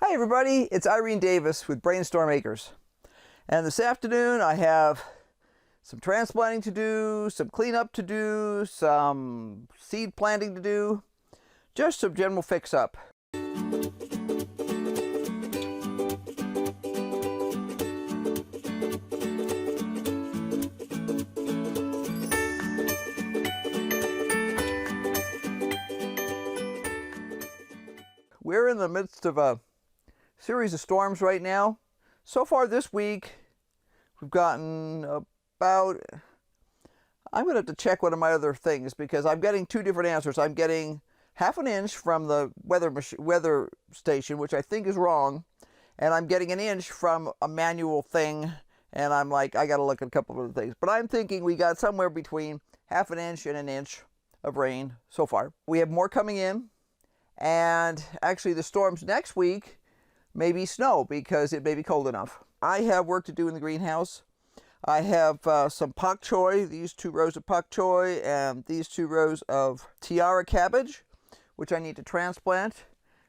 Hi everybody, it's Irene Davis with BrainStormAcres. And this afternoon I have some transplanting to do, some cleanup to do, some seed planting to do, just some general fix up. We're in the midst of a series of storms right now. So far this week, we've gotten about, I'm going to have to check one of my other things because I'm getting two different answers. I'm getting half an inch from the weather station, which I think is wrong, and I'm getting an inch from a manual thing, and I'm like, I got to look at a couple of other things. But I'm thinking we got somewhere between half an inch and an inch of rain so far. We have more coming in, and actually the storms next week maybe snow because it may be cold enough. I have work to do in the greenhouse. I have some pak choi, these 2 rows of pak choi, and these 2 rows of tiara cabbage, which I need to transplant.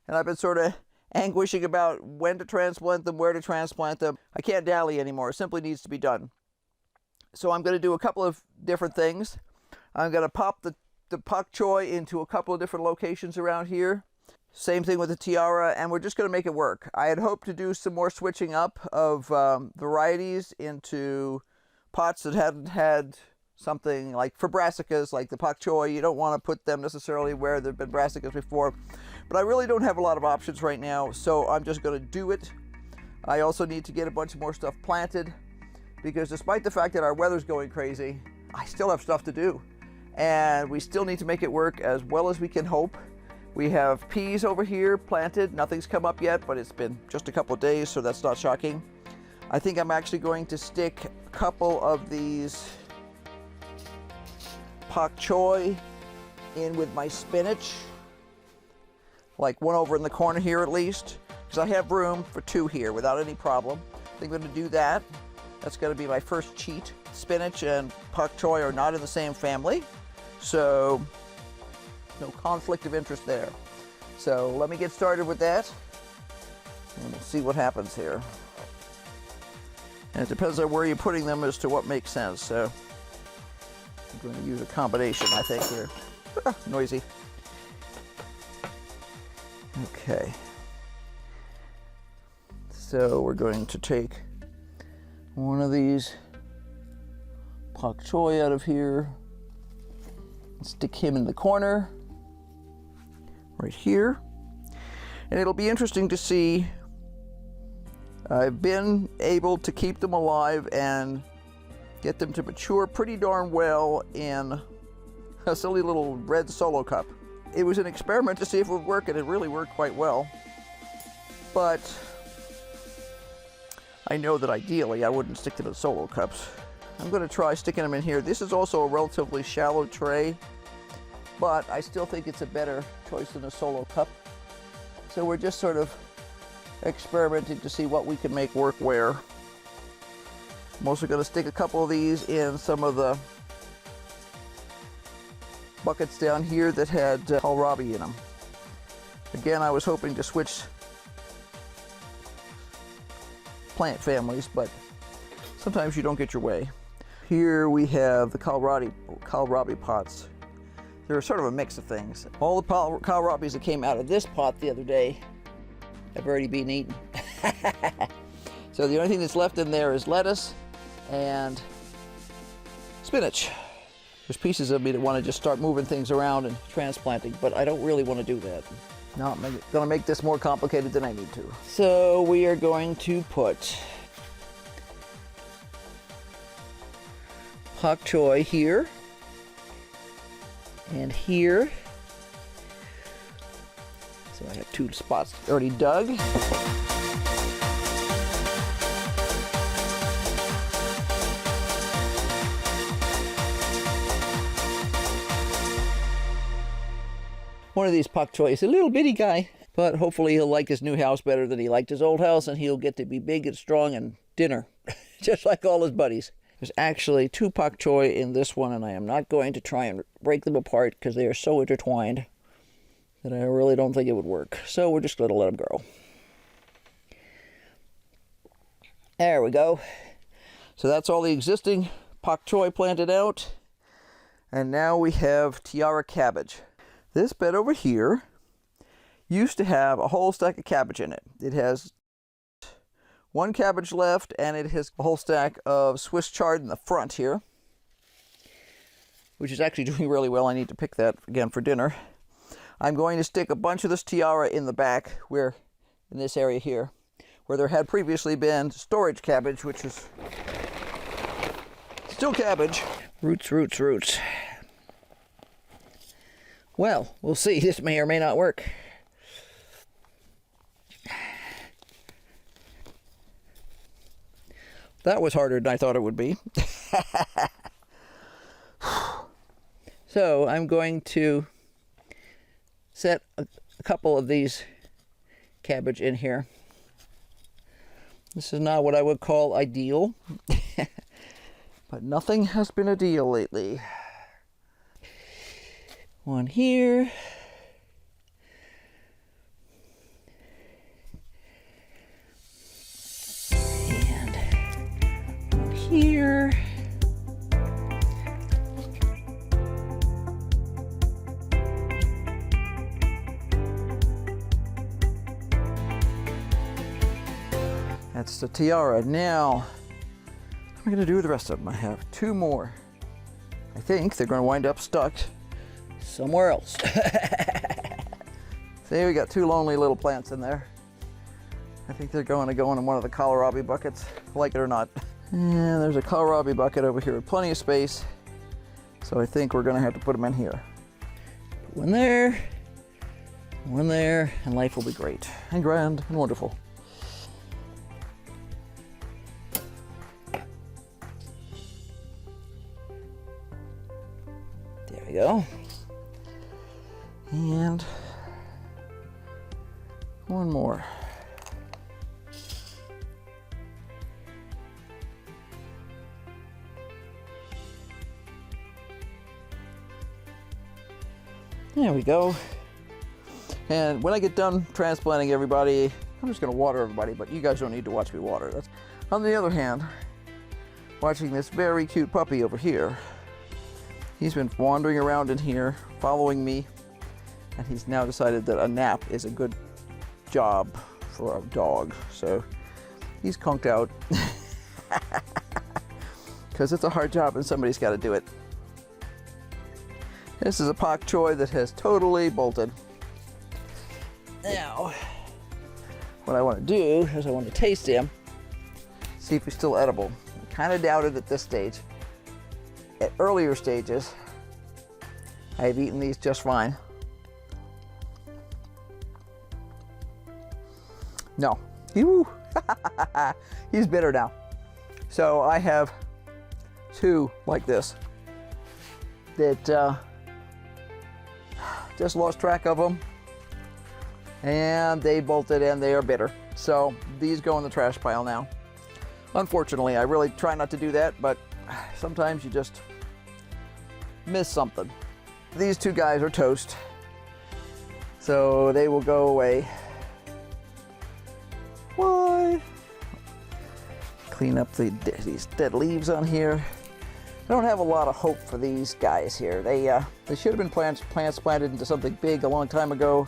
And I've been sort of anguishing about when to transplant them, where to transplant them. I can't dally anymore. It simply needs to be done. So I'm going to do a couple of different things. I'm going to pop the pak choi into a couple of different locations around here. Same thing with the tiara, and we're just going to make it work. I had hoped to do some more switching up of varieties into pots that hadn't had something like for brassicas, like the pak choi. You don't want to put them necessarily where there have been brassicas before. But I really don't have a lot of options right now, so I'm just going to do it. I also need to get a bunch more stuff planted because despite the fact that our weather's going crazy, I still have stuff to do. And we still need to make it work as well as we can hope. We have peas over here planted. Nothing's come up yet, but it's been just a couple of days, so that's not shocking. I think I'm actually going to stick a couple of these pak choi in with my spinach, like one over in the corner here at least, because I have room for 2 here without any problem. I think I'm going to do that. That's going to be my first cheat. Spinach and pak choi are not in the same family, so no conflict of interest there. So let me get started with that, and we'll see what happens here. And it depends on where you're putting them as to what makes sense. So I'm going to use a combination, I think, here. Noisy. Okay. So we're going to take one of these pak choi out of here and stick him in the corner right here. And it'll be interesting to see. I've been able to keep them alive and get them to mature pretty darn well in a silly little red solo cup. It was an experiment to see if it would work, and it really worked quite well. But I know that ideally I wouldn't stick them in solo cups. I'm going to try sticking them in here. This is also a relatively shallow tray, but I still think it's a better choice than a solo cup. So we're just sort of experimenting to see what we can make work where. I'm also going to stick a couple of these in some of the buckets down here that had kohlrabi in them. Again, I was hoping to switch plant families, but sometimes you don't get your way. Here we have the kohlrabi pots. They're sort of a mix of things. All the kohlrabis that came out of this pot the other day have already been eaten. So the only thing that's left in there is lettuce and spinach. There's pieces of me that want to just start moving things around and transplanting, but I don't really want to do that. No, I'm going to make this more complicated than I need to. So we are going to put pak choi here and here. So I have 2 spots already dug. One of these pak choi is a little bitty guy, but hopefully he'll like his new house better than he liked his old house, and he'll get to be big and strong and dinner, just like all his buddies. There's actually 2 pak choi in this one, and I am not going to try and break them apart because they are so intertwined that I really don't think it would work. So we're just going to let them grow. There we go. So that's all the existing pak choi planted out. And now we have tiara cabbage. This bed over here used to have a whole stack of cabbage in it. It has one cabbage left, and it has a whole stack of Swiss chard in the front here, which is actually doing really well. I need to pick that again for dinner. I'm going to stick a bunch of this tiara in the back, where in this area here, where there had previously been storage cabbage, which is still cabbage. Roots, roots, roots. Well, we'll see. This may or may not work. That was harder than I thought it would be. So I'm going to set a couple of these cabbage in here. This is not what I would call ideal, but nothing has been ideal lately. One here. And one here. That's the tiara. Now, what am I going to do with the rest of them? I have two more. I think they're going to wind up stuck somewhere else. See, we got two lonely little plants in there. I think they're going to go in one of the kohlrabi buckets, like it or not. And there's a kohlrabi bucket over here with plenty of space. So I think we're going to have to put them in here. Put one there, and life will be great and grand and wonderful. There we go. And one more. There we go. And when I get done transplanting everybody, I'm just going to water everybody, but you guys don't need to watch me water. That's, on the other hand, watching this very cute puppy over here. He's been wandering around in here, following me, and he's now decided that a nap is a good job for a dog. So he's conked out because it's a hard job and somebody's got to do it. This is a pak choi that has totally bolted. Now, what I want to do is I want to taste him, see if he's still edible. I kind of doubt it at this stage. At earlier stages, I've eaten these just fine. No, he's bitter now. So I have two like this that just lost track of them, and they bolted and they are bitter. So these go in the trash pile now. Unfortunately, I really try not to do that, but sometimes you just miss something. These two guys are toast, so they will go away. Why? Clean up these dead leaves on here. I don't have a lot of hope for these guys here. They should have been plants planted into something big a long time ago.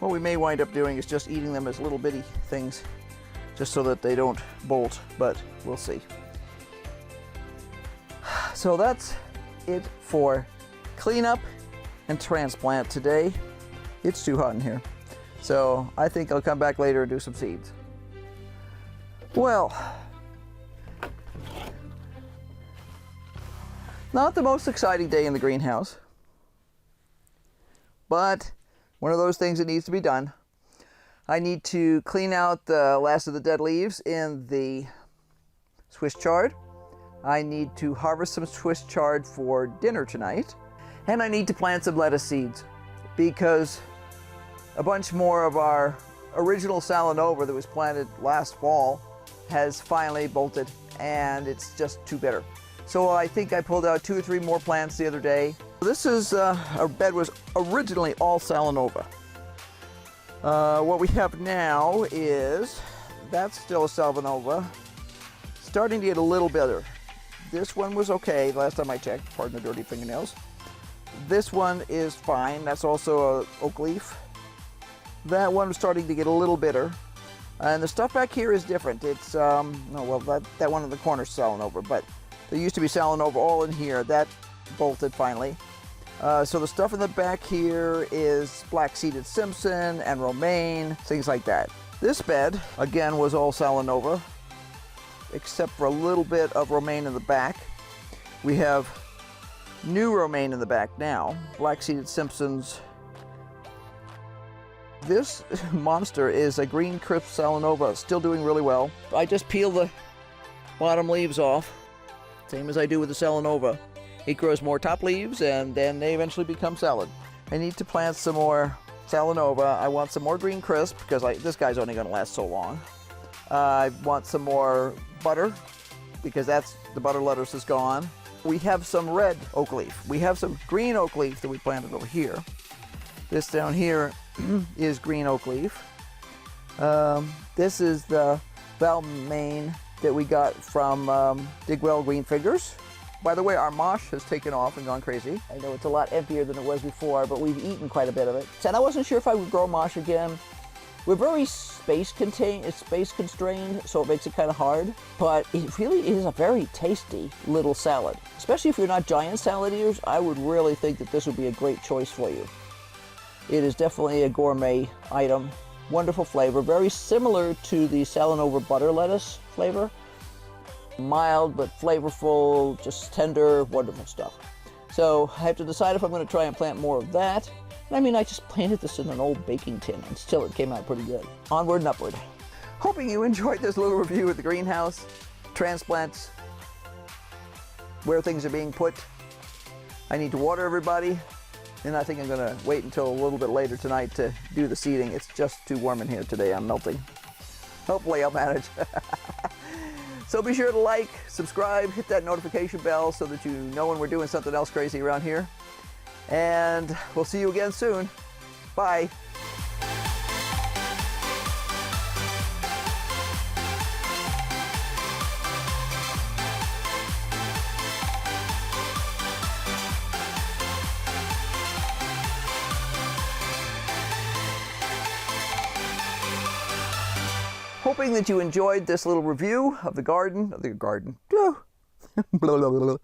What we may wind up doing is just eating them as little bitty things, just so that they don't bolt, but we'll see. So that's it for cleanup and transplant today. It's too hot in here. So I think I'll come back later and do some seeds. Well, not the most exciting day in the greenhouse, but one of those things that needs to be done. I need to clean out the last of the dead leaves in the Swiss chard. I need to harvest some Swiss chard for dinner tonight. And I need to plant some lettuce seeds because a bunch more of our original Salanova that was planted last fall has finally bolted, and it's just too bitter. So I think I pulled out 2 or 3 more plants the other day. This is, our bed was originally all Salanova. What we have now is, that's still a Salanova. starting to get a little better. This one was okay last time I checked, pardon the dirty fingernails. This one is fine, that's also an oak leaf. That one was starting to get a little bitter. And the stuff back here is different. It's, oh well, that one in the corner is selling over, but there used to be selling over all in here. That bolted finally. So the stuff in the back here is black-seeded Simpson and romaine, things like that. This bed, again, was all Salanova, except for a little bit of romaine in the back. We have new romaine in the back now, black-seeded Simpsons. This monster is a green crisp Salanova, still doing really well. I just peel the bottom leaves off, same as I do with the Salanova. It grows more top leaves and then they eventually become salad. I need to plant some more Salanova. I want some more green crisp because this guy's only going to last so long. I want some more butter because the butter lettuce is gone. We have some red oak leaf. We have some green oak leaf that we planted over here. This down here is green oak leaf. This is the Valmaine that we got from Digwell Green Fingers. By the way, our mosh has taken off and gone crazy. I know it's a lot emptier than it was before, but we've eaten quite a bit of it. And I wasn't sure if I would grow mosh again. We're very space constrained, so it makes it kind of hard. But it really is a very tasty little salad. Especially if you're not giant salad eaters, I would really think that this would be a great choice for you. It is definitely a gourmet item. Wonderful flavor, very similar to the Salanova butter lettuce flavor. Mild but flavorful, just tender, wonderful stuff. So I have to decide if I'm going to try and plant more of that. I mean, I just planted this in an old baking tin and still it came out pretty good. Onward and upward. Hoping you enjoyed this little review of the greenhouse, transplants, where things are being put. I need to water everybody, and I think I'm going to wait until a little bit later tonight to do the seeding. It's just too warm in here today. I'm melting. Hopefully I'll manage. So be sure to like, subscribe, hit that notification bell so that you know when we're doing something else crazy around here. And we'll see you again soon. Bye. Hoping that you enjoyed this little review of the garden, blah, blah, blah.